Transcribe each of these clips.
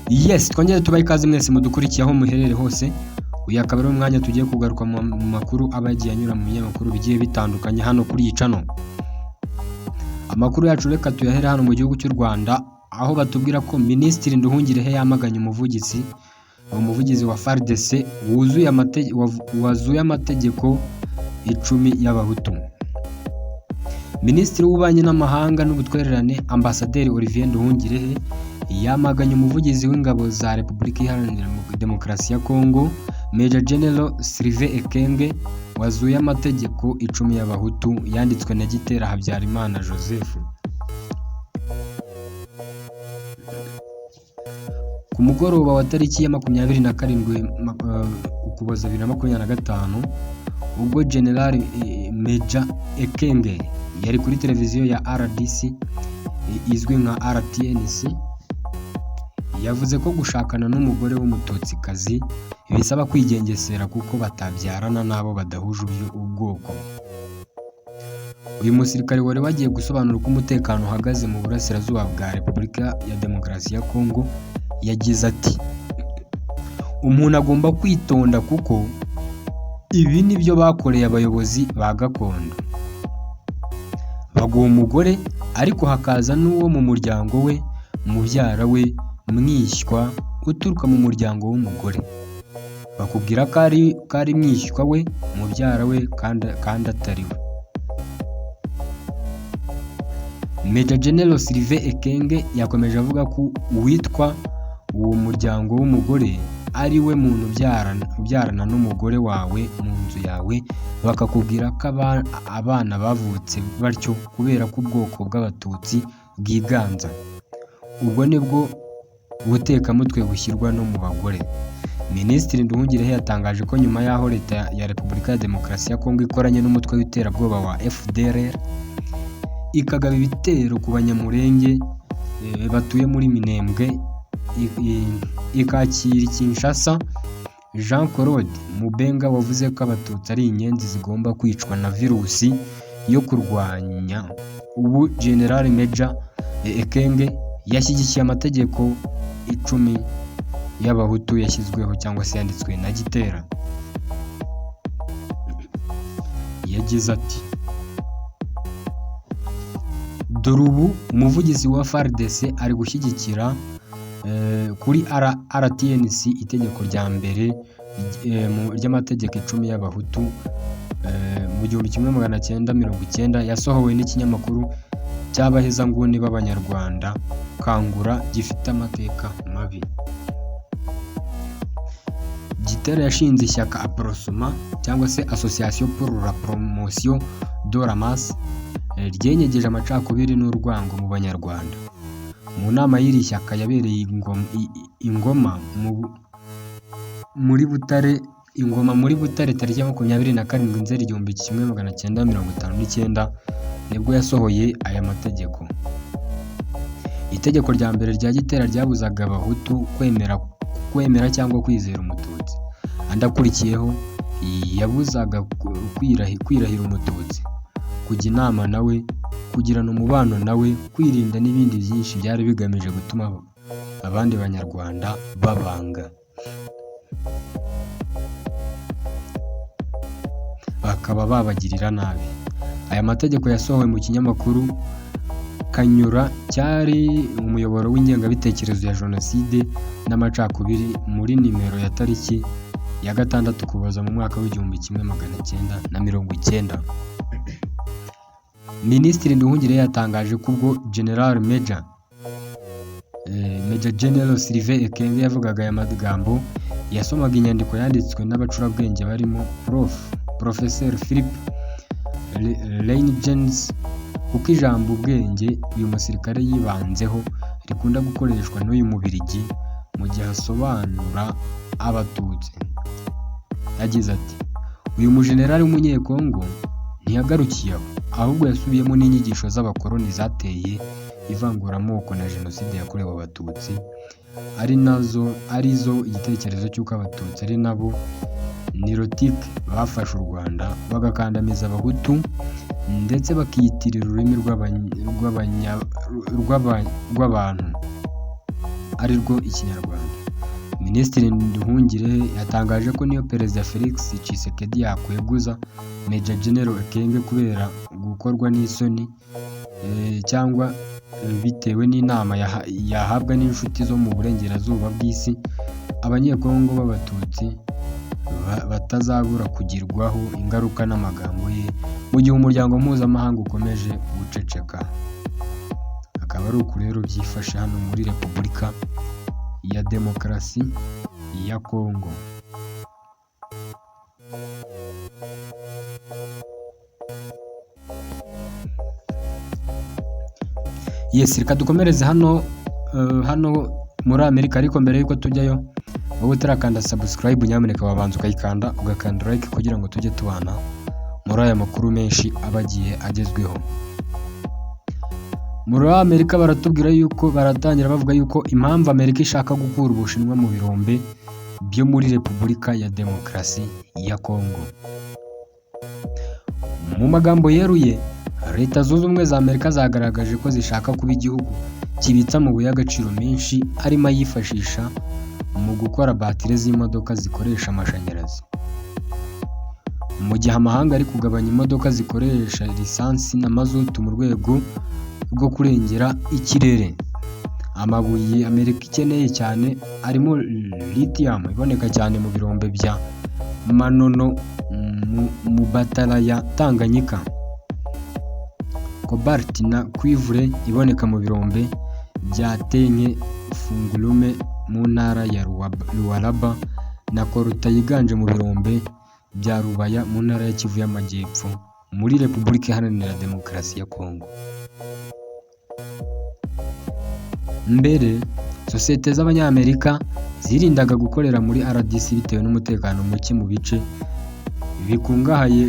Yes, twongere tubaye ikaze mwese mudukurikiye aho muherere hose. Uyu akaba ari umwanya tugiye kugaruka mu makuru aba yagiye anyura mu binyamakuru bigiye bitandukanye hano kuri iyi channel. Amakuru yacu reka tuyahere hano mu gihugu cy'u Rwanda, aho batubwira ko Minisitiri Nduhungirehe yamaganye umuvugizi wa FARDC wazuye amategeko 10 y'abahutu. Minisitiri w'Ububanyi n'Amahanga n'Ubutwererane Ambasaderi Olivier Nduhungirehe yamaganye umuvugizi w'ingabo za Repubulika Iharanira Demokarasi ya Kongo Major General Sylvain Ekenge wazuye amategeko 10 y'abahutu yanditswe na Gitera Habyarimana Joseph. Ku mugoroba wa tariki ya 27 Ukuboza 2025 ubwo General Major Ekenge yari kuri televiziyo ya RDC izwi nka RTNC, yavuze ko gushakana n'umugore w'umutotsikazi bisaba kwigengesera kuko batabyarana nabo badahuje ubwoko. Uyu musirikare wari wagiye gusobanura uko umutekano uhagaze mu burasirazuba bwa Repubulika ya Demokarasi ya Kongo yagize ati: umuntu agomba kwitonda kuko ibi nibyo bakoreye abayobozi ba gakondo. Baguha umugore ariko hakaza n'uwo mu muryango we, mubyara we, mwishywa uturuka mu muryango w'umugore, bakubwira ko ari mwishywa we, mubyara we kandi atari we. Major General Sylvain Ekenge yakomeje avuga ko uwitwa uwo muryango w'umugore ari we muntu ubyarana n'umugore wawe mu nzu yawe, bakakubwira ko abana bavutse batyo kubera ko ubwoko bw'abatutsi bwiganza. Ubwo nibwo ubutekamutwe bushyirwa no mu bagore. Minisitiri Nduhungirehe yatangaje ko nyuma y'aho leta ya Repubulika ya Demokarasi ya Kongo ikoranye n'umutwe w'iterabwoba wa FDLR ikagaba ibitero ku banyamurenge batuye muri Minembwe, ikakira Kinshasa, Jean Claude Mubenga wavuze ko abatutsi ari inyenzi zigomba kwicwa na virusi yo kurwanya. Ubu General Major Ekenge yashyigikiye amategeko 10 y'abahutu yashyizweho cyangwa se yanditswe na Gitera. Yagize ati: dore ubu umuvugizi wa FARDC ari gushyigikira kuri RTNC itegeko rya mbere ry'amategeko 10 y'abahutu mu 1990 yasohowe n'ikinyamakuru cy'abahezanguni b'Abanyarwanda Kangura gifite amateka mabi. Gitera yashinze ishyaka Aprosoma cyangwa se Association pour la Promotion de la Masse ryenyegeje amacakubiri n'urwango mu Banyarwanda. Mu nama y'iri shyaka yabereye Ingoma muri Butare tariki ya 27 Nzeri 1959 nibwo yasohoye aya mategeko. Itegeko rya mbere rya Gitera ryabuzaga abahutu kwemera cyangwa kwizera umututsi. Andi akurikiyeho yabuzaga kwirahira umututsi, kujya inama nawe, kugirana umubano nawe, kwirinda n'ibindi byinshi byari bigamije gutuma abandi banyarwanda babanga, bakaba babagirira nabi. Aya mategeko yasohowe mu kinyamakuru Kanyura cyari umuyoboro w'ingengabitekerezo ya Jenoside n'amacakubiri muri nimero ya tariki ya 6 Ukuboza mu mwaka w'1990. Minisitiri Nduhungirehe yatangaje ko ubwo General Major General Sylvain Ekenge yavugaga aya magambo yasomaga inyandiko yanditswe n'abacurabwenge barimo Professor Philip Reyntjens, kuko ijambo ubwenge uyu musirikare yibanzeho rikunda gukoreshwa n'uyu mubirigi mu gihe asobanura abatutsi. Yagize ati: uyu mujenerali w'umunyekongo ntiyagarukiye aho, ahubwo yasubiyemo n'inyigisho z'abakoloni zateye ivanguramoko na Jenoside yakorewe abatutsi, arizo igitekerezo cy'uko abatutsi ari nabo Nilotique bafashe u Rwanda bagakandamiza abahutu ndetse bakiyitirira ururimi rw'abantu. ari rwo Ikinyarwanda. Minisitiri Nduhungirehe yatangaje ko niyo Perezida Felix Tshisekedi yakweguza Major General Ekenge kubera gukorwa n'isoni cyangwa bitewe n'inama yahabwa n'inshuti zo mu burengerazuba bw'isi, abanyekongo b'abatutsi batazabura kugirwaho ingaruka n'amagambo ye mu gihe umuryango mpuzamahanga ukomeje guceceka. Akaba ari uku rero byifashe hano muri Repubulika ya Demokarasi ya Kongo. Yes, reka dukomereze hano muri Amerika, ariko mbere yuko tujyayo wowe utarakanda subscribe nyamuneka wabanza ukayikanda ugakanda like kugira ngo tujye tubana muri aya makuru menshi abagiye agezweho. Muri Amerika baratubwira yuko baratangira bavuga yuko impamvu Amerika ishaka gukura Ubushinwa mu birombe byo muri Repubulika ya Demokarasi ya Kongo. Mu magambo yeruye, Leta Zunze Ubumwe za Amerika zagaragaje ko zishaka kuba igihugu kibitsa amabuye y'agaciro menshi arimo ayifashisha mu gukora batire z'imodoka zikoresha amashanyarazi. Mu gihe amahanga ari kugabanya imodoka zikoresha lisansi na mazutu mu rwego rwo kurengera ikirere, amabuye Amerika ikeneye cyane arimo lithium iboneka cyane mu birombe bya Manono mu Batara ya Tanganyika, cobalt na cuivre iboneka mu birombe bya Tenke Fungurume mu ntara ya Lualaba na Koruta yiganje mu birombe bya Rubaya mu ntara ya Kivu y'Amajyepfo muri Repubulika Iharanira Demokarasi ya Kongo. Mbere sosiyete z'Abanyamerika zirindaga gukorera muri RDC bitewe n'umutekano muke mu bice bikungahaye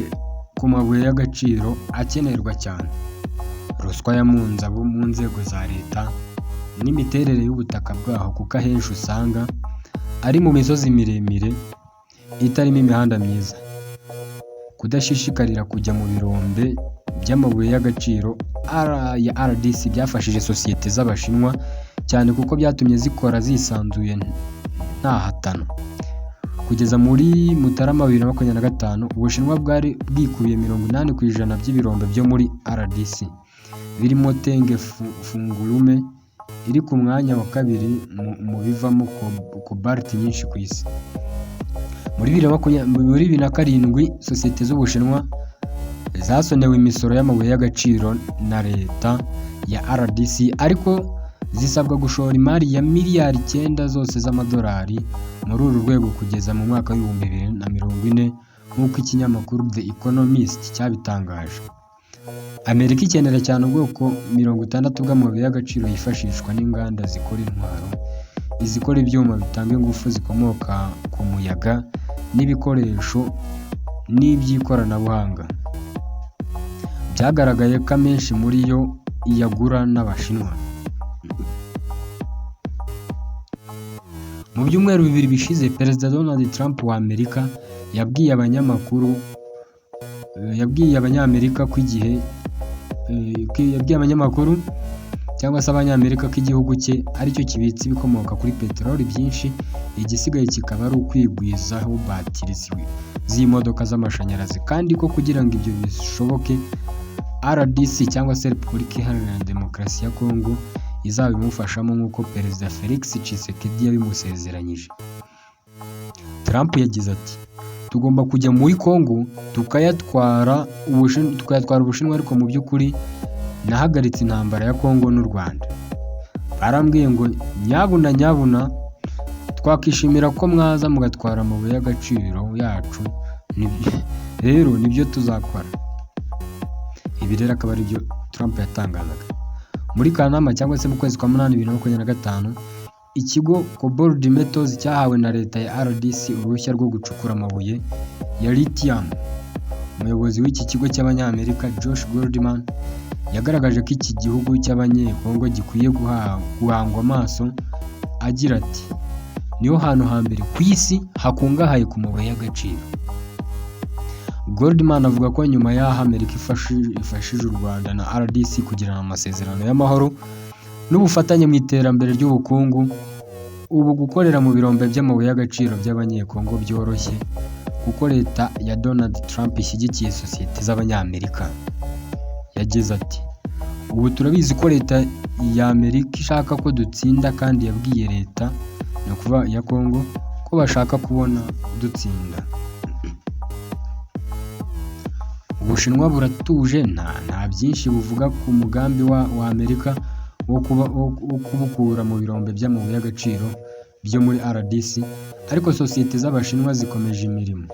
ku mabuye y'agaciro akenerwa cyane, ruswa ya munzabo mu nzego za leta n'imiterere y'ubutaka bwaho, kuko ahenshi usanga ari mu misozi miremire itarimo imihanda myiza. Kudashishikarira kujya mu birombe by'amabuye y'agaciro ya RDC byafashije sosiyete z'Abashinwa cyane kuko byatumye zikora zisanzuye nta hatano. Kugeza muri Mutarama 2025 Ubushinwa bwari bwikubiye 80% by'ibirombe byo muri RDC birimo Tenke Fungurume iri ku mwanya wa kabiri mu bivamo cobalt nyinshi ku isi. Muri 2007 sosiyete z'Ubushinwa zasonewe imisoro y'amabuye y'agaciro na leta ya RDC, ariko zisabwa gushora imari ya miliyari 9 zose z'amadolari muri uru rwego kugeza mu mwaka w'ibihumbi 2040 nk'uko ikinyamakuru The Economist cyabitangaje. Amerika ikenera cyane ubwoko 60 bw'amabuye y'agaciro yifashishwa n'inganda zikora intwaro, izikora ibyuma bitanga ingufu zikomoka ku muyaga n'ibikoresho n'iby'ikoranabuhanga. Byagaragaye ko amenshi muri yo iyagura n'Abashinwa. Mu byumweru 2 bishize Perezida Donald Trump wa Amerika yabwiye abanyamerika cyangwa se abanyamerika ko igihugu cye aricyo kibitse ibikomoka kuri peteroli byinshi, igisigaye kikaba ari ukwigwizaho batiri z'imodoka z'amashanyarazi, kandi ko kugira ngo ibyo bishoboke RDC cyangwa se Repubulika Iharanira Demokarasi ya Kongo izabimufashamo nk'uko Perezida Felix Tshisekedi yabimusezeranyije. Trump yagize ati, tugomba kujya muri Kongo tukayatwara Ubushinwa, ariko mu by'ukuri nahagaritse intambara ya Kongo n'u Rwanda. Barambwiye ngo nyabuna twakishimira ko mwaza mugatwara amabuye y'agaciro yacu, rero nibyo tuzakora. Ibi rero akaba ari byo Trump yatangazaga. Muri Kanama cyangwa se mu kwezi kwa 8 2025 ikigo Cobalt Metals cyahawe na leta ya RDC uruhushya rwo gucukura amabuye ya lithium. Umuyobozi w'iki kigo cy'Abanyamerika Josh Goldman yagaragaje ko iki gihugu cy'Abanyekongo gikwiye guhangwa amaso, agira ati, niho hantu hambere ku isi hakungahaye ku mabuye y'agaciro. Goldman avuga ko nyuma y'aho Amerika ifashije u Rwanda na RDC kugirana amasezerano y'amahoro n'ubufatanye mu iterambere ry'ubukungu, ubu gukorera mu birombe by'amabuye y'agaciro by'abanyekongo byoroshye kuko leta ya Donald Trump ishyigikiye sosiyete z'Abanyamerika. Yagize ati ubu turabizi ko leta ya Amerika ishaka ko dutsinda kandi yabwiye leta ya Kongo ko bashaka kubona dutsinda. Ubushinwa buratuje nta byinshi buvuga ku mugambi wa Amerika wo kubukura mu birombe by'amabuye y'agaciro byo muri RDC, ariko sosiyete z'Abashinwa zikomeje imirimo.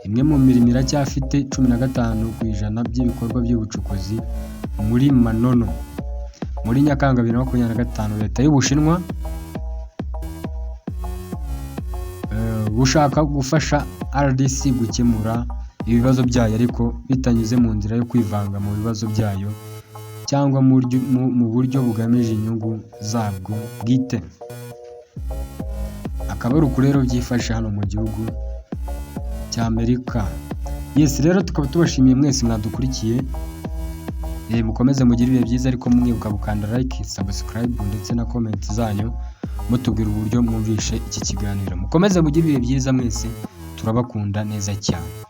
Imwe mu mirimo iracyafite 15% by'ibikorwa by'ubucukuzi muri Manono. Muri Nyakanga 2025 leta y'Ubushinwa bushaka gufasha RDC gukemura ibibazo byayo ariko bitanyuze mu nzira yo kwivanga mu bibazo byayo cyangwa mu buryo bugamije inyungu zabwo bwite. Akaba ari uko rero byifashe hano mu gihugu cya Amerika. Yes, rero tukaba tubashimiye mwese mwadukurikiye. Mukomeze mugire ibihe byiza, ariko mwibuka gukanda like, subscribe ndetse na comment zanyu mutubwira uburyo mwumvishe iki kiganiro. Mukomeze mugire ibihe byiza mwese, turabakunda neza cyane.